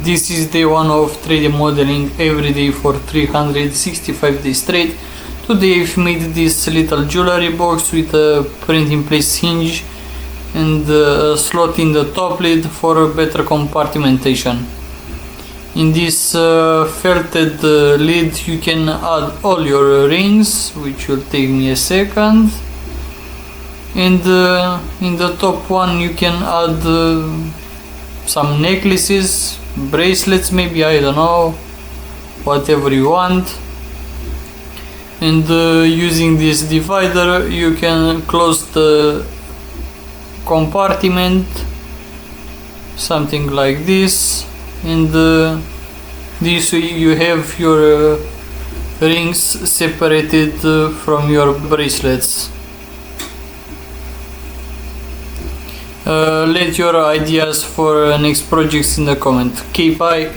This is day 1 of 3D modeling every day for 365 days straight. Today I've made this little jewelry box with a print in place hinge and a slot in the top lid for a better compartmentation. In this felted lid you can add all your rings, which will take me a second, and in the top one you can add some necklaces, bracelets maybe, I don't know, whatever you want. And using this divider you can close the compartment, something like this, and this way you have your rings separated from your bracelets. Let your ideas for next projects in the comment. Okay, bye.